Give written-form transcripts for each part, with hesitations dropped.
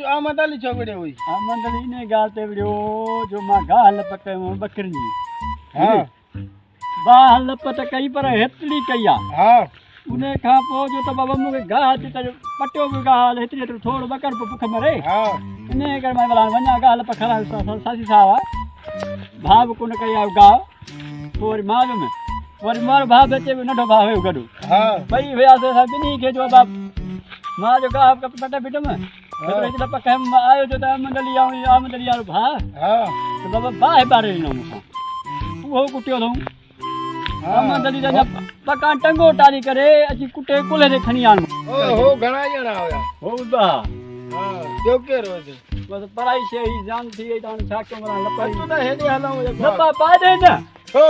आमदाली चौकड़े हुई आमदाली ने गालते वीडियो जो मां गाल पके बकरी हां बाल पत कई पर हेतड़ी कया हां उने खा पो जो तो बाबा मुके गाल त पट्यो भी गाल हेतड़ी तो थोड़ बकर भूख मरे हां इने कर मैं बला वना गाल पखरा सासी सावा भाव कोन कया गाव और मालूम और मार भाव बेचे नडो भाव है गडू हां भाई भैया से सब नहीं के जो बाप मां जो गाव का पटा बिटम तो इतना पक्का हम आयो जो आमदली यार भा हां तो बाबा बाहे बारे नो मुसा वो कुटियो दऊ आमदली दा पक्का टंगो टाली करे अची कुटे कुले रे खणी आन ओ हो घणा जना होया हो बा हां जो के रोज बस पढ़ाई से ही जान थी तान छाको मरा लपा तू तो हेदे हलाऊ लपा पा दे ना हो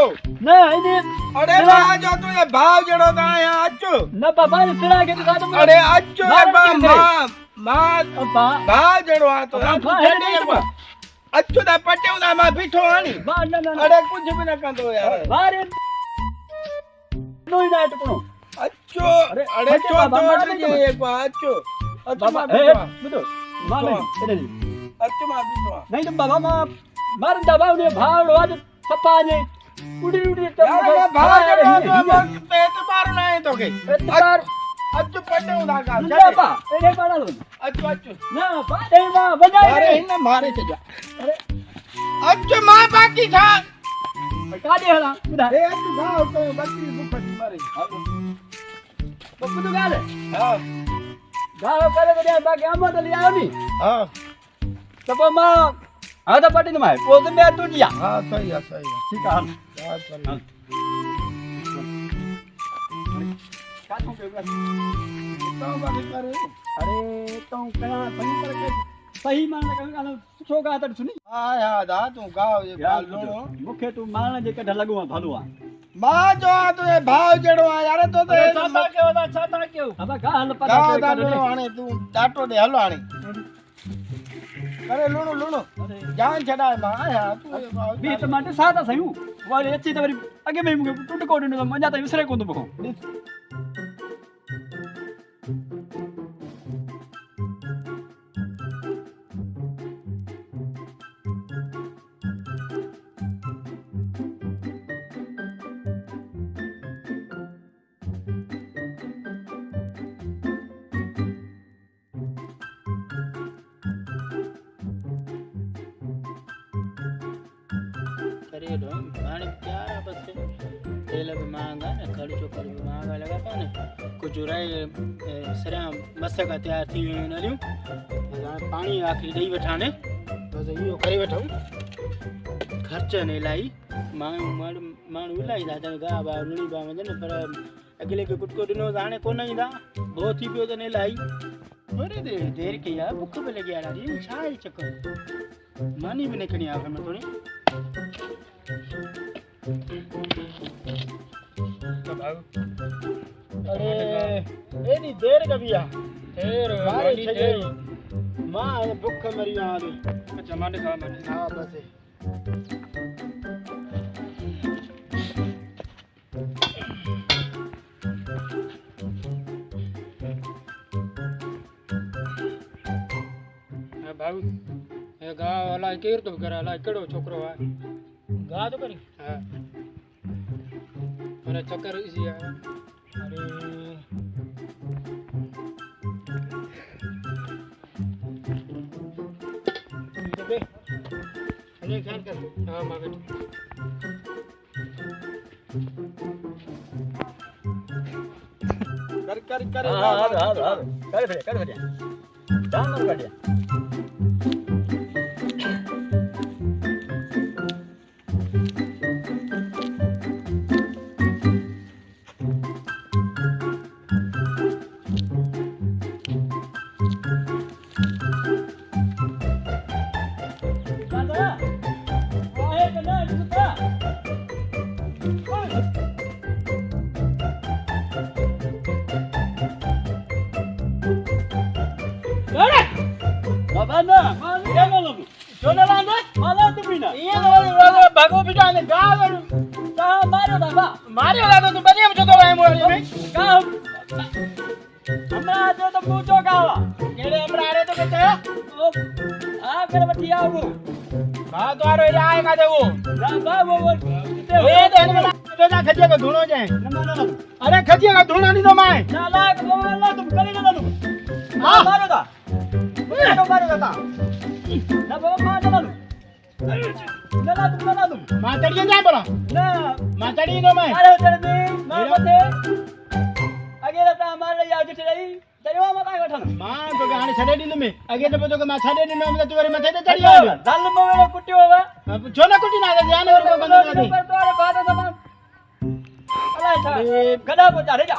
ना इने अरे बा जो तू ये भाव जड़ो ता यहां अचो ना पापा ने सिरा के तो अरे अचो मां भाव जड़ो आ तो अचो दा पटे उदा मां बिठो आनी अरे कुछ भी ना कंदो यार बारे नोई ना टको अचो अरे तो ये एक बार अचो बाबा ए बुदो मां नहीं अचो मां बिठो नहीं तो बाबा मार दबाव ने भाव आज सपा ने उड़ी उड़ी तो भाव जड़ो तो पेट मार नहीं तो के बार अचो पटे उदा का ना बा एने मारा लो अचो अचो ना बारे मां बजाए अरे इन मारे ते जा अरे अचो मां बाकी था का दे हला बुदा ए अचो भाव तो बकरी भूख मरे तो बुदो गाले हां गाव करे बजा बाकी आमदली आयो नी हां तो मां आ तो पटी में वो तो मैं टूट गया हां सही है ठीक है हां चल का तू के तो बाकी करे अरे तो कना सही कर सही मान का छो का त सुनी हां यार दा तू गाव ये गाल लो मुखे तू मान जे कढ लगवा भलवा मां जो आ तू ये भाव जड़ो आ यार तो छाता क्यों अब गाल पर गाव दा लो आने तू डाटो दे हलो आने अरे लुणो लुणो जान छडाए मां आया तू ये भाव बी त माटे सादा सयू वाली अच्छी त वरी अगे में मुके टुट कोड न मजा त विसरे कोन बको अरे दो पानी क्या बस तेल भी महंगा ना खर्चो कर भी महंगा लगा था ना कुछ राय सरा मस्त का तैयार थी न लियो पानी आखिरी दई बैठाने तो यो करे बैठो खर्च ने लाई मां उलाई दादा गा बा नुनी बा मदन पर अगले के कुटको दिनो जाने को नहीं दा बहुत ही पियो तो ने लाई अरे देर के यार भूख पे लगी यार ये छाई चक्कर मानी भी नहीं खणी आप में थोड़ी अरे ए नी देर कबिया देर मारी छजे मां भूख मरी आ रही अच्छा माने खा माने हां बस भाऊ ये गा वाला केर तो करा ला केड़ो छोकरो है गा तो करी हां अरे चक्कर इसी है अरे तो बे अरे ख्याल कर हां मागट कर हां कर बढ़िया जान मर बढ़िया बाबा ना ये तो भागो बिटा ने गाव ता मारो दा बा मारे वाला तो तू बने हम जो तो है मोर में गाव हमरा जो तो पूछो गावा केड़े हमरा रे तो के ओ आ कर बठी आऊ बा तो आरो रे आएगा दे वो ना बा वो ए तो इनमें तो ना खजिया का धुनो जाए ना अरे खजिया का धुनो नहीं तो मैं नालायक बोला तुम करे ना तुम मारो दा तो मारो दा ना बाबा मार ना तुम मातड़िए जाए बोला ना मातड़ी तो मैं अरे चल दे मार मते अगेला ता मार या जिते रही चलवा मत आ गठन मां तो गाने छड़े दिन में आगे तो तो मैं छड़े दिन में तो तुम्हारे माथे पे चढ़ी आ दल मोवे कुट्टी होवा जो ना कुटी ना ध्यान और को बंद कर दे पर तो अरे बात समान अरे था गदा पहुंचा रे जा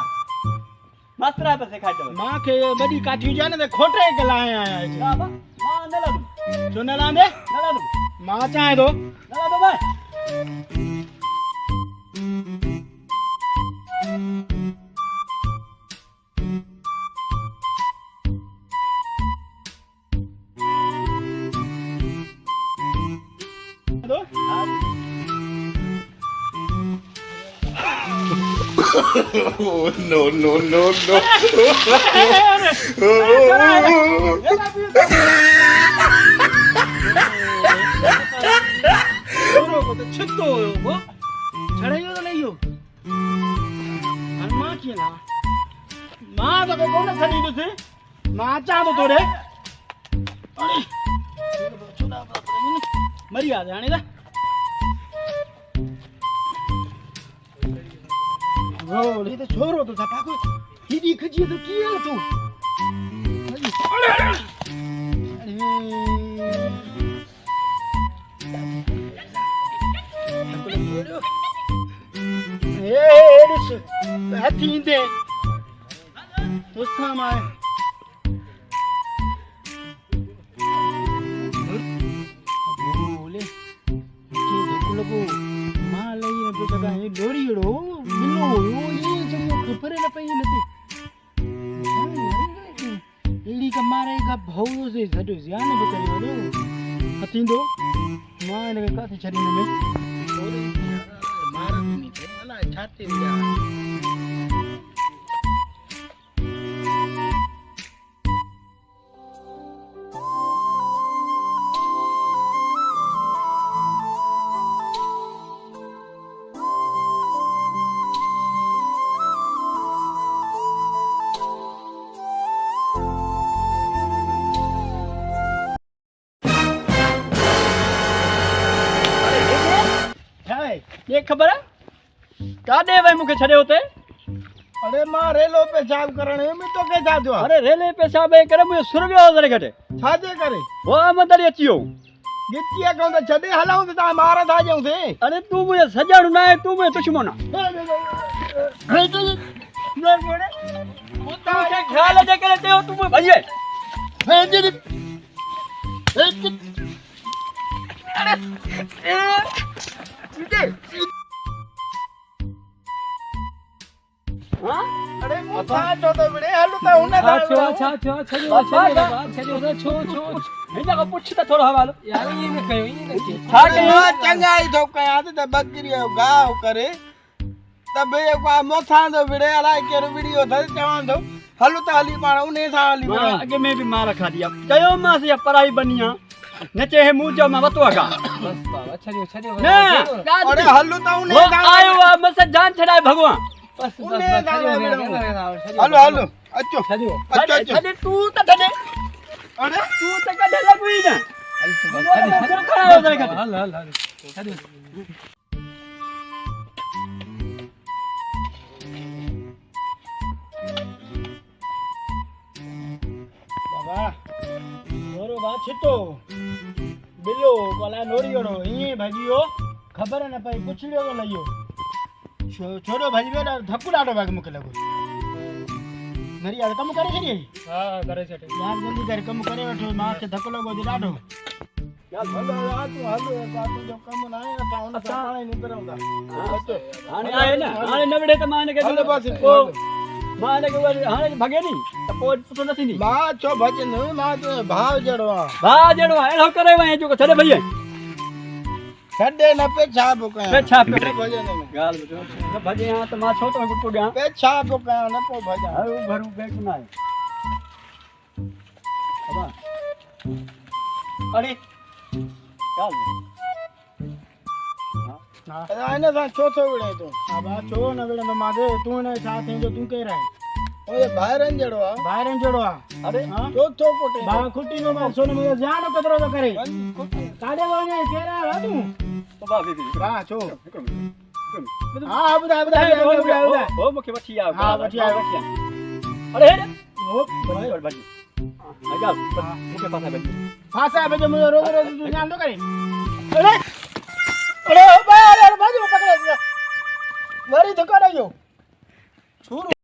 मास्टर पे सिखा दो मां के बड़ी काठी जाने तो खोटे गलाए आया है ना बा मां न ला दू जो ना लांदे न ला दू मां चाहे दो न ला दो भाई दो Oh, no, no, no, no. छित्तो वो छड़ाइयो तो नहीं हो मां की ना मां तो कौन खड़ी तो से मां चाह तो तोरे अरे छोड़ा मरी आ जाने दा ये तो छोरो तो था को हिडी खजी तो किया तू अरे ए दिस हाथी दे तो सामा बोले के लगो मां लई ने जगह है डोरीड़ो बिलो ये जमो खबर न पई नथी एडी का मारे का भौरो से झडो ज्यान भी करियो हथींदो मां ने का थी छरी में मारा नहीं थे ना छाते जा ये खबर है काडे भाई मुके छड़े होते अरे मां रेलो पेशाब करण में तो के जा दो अरे रेले पेशाब ए करे मुझे सुरवियो जरे घटे छाजे करे वो मंदर अचियो गिचिया कौन तो छडे हलाऊं तो ता मारा था जाऊं थे अरे तू मुझे सजाणु ना है तू मुझे दुश्मन हे तो ना गोड़े मुता के ख्याल जे करे ते तू मुझे भइए हे जी हां अरे मुता जो तो बड़े हलु तो उन्हें अच्छा छड़ियो छो हिन को पुछ त थोड़ो हवालो यार ये ने कयो ये ने था के चंगाई तो कया तो बकरी गाव करे तब ये को मोथा दो बड़े अलाई के वीडियो थ चवां दो हलु तो हली पाण उन्हें था हली आगे में भी मार खा दिया कयो मां से पराई बनिया नचे है मुंह जो में वतो का बस बाबा छड़ियो ना अरे हलु तो उन्हें था आयो मस जान छड़ाए भगवान उन्हें था हलो हलो अच्छो छड़ियो अच्छो छड़े तू त छड़े अरे तू त कदे लगुई ना हल छड़ियो बाबा मोरो बा छिटो बिल्लो कोला नोरियोड़ो इए भाजियो खबर न पई पुछलियो तो लइयो छोरो भाजबे ना धक्कू डाडो भाग मुके लगो मेरी यार कम करे छड़ी हां करे छटे यार जल्दी कर कम करे वठो मां के धक्को लगो दे डाडो यार भलो आ तू हालो बात जो कम ना है ता उन पाणी नहीं करऊंगा हाने आए ना हाने नवड़े त माने के हलो बस को माने के हाने भगे नी त पोट तो नथी नी मां छो भजन मां तो भाव जड़वा भा जड़ो एलो करे वए जो छड़े भई छड़े न पेशाब कया पेशाब भजन में गाल बजो भजे हां त मा छोटो गुटको गया पेशाब कया न को भजन हाउ भरू बेक नाय अबा अरे गाल आने सा चौथो विड़े तो अब आ छो न वेले तो मादे तू ने साथ है जो तू कह रहा है ओए बाहर जड़ो आ बाहर जोड़ो आ अरे हां चौथो कोटे बा खुटी नो बाल सोने में जानो कतरो तो करे कुटी काडे वाने कह रहा है तू तो बा बेबी बा छो हां हां बुधा बुधा बुधा ओ मुके वठी आ हां वठी आ अरे हे ओ बड़ी बड़ी आ जा मुके पास आ बैठ फासा बजे मुझे रोज रोज तू ध्यान तो करे अरे अरे ओ बा अरे बाजू पकड़े वरी धक्का रहियो छूर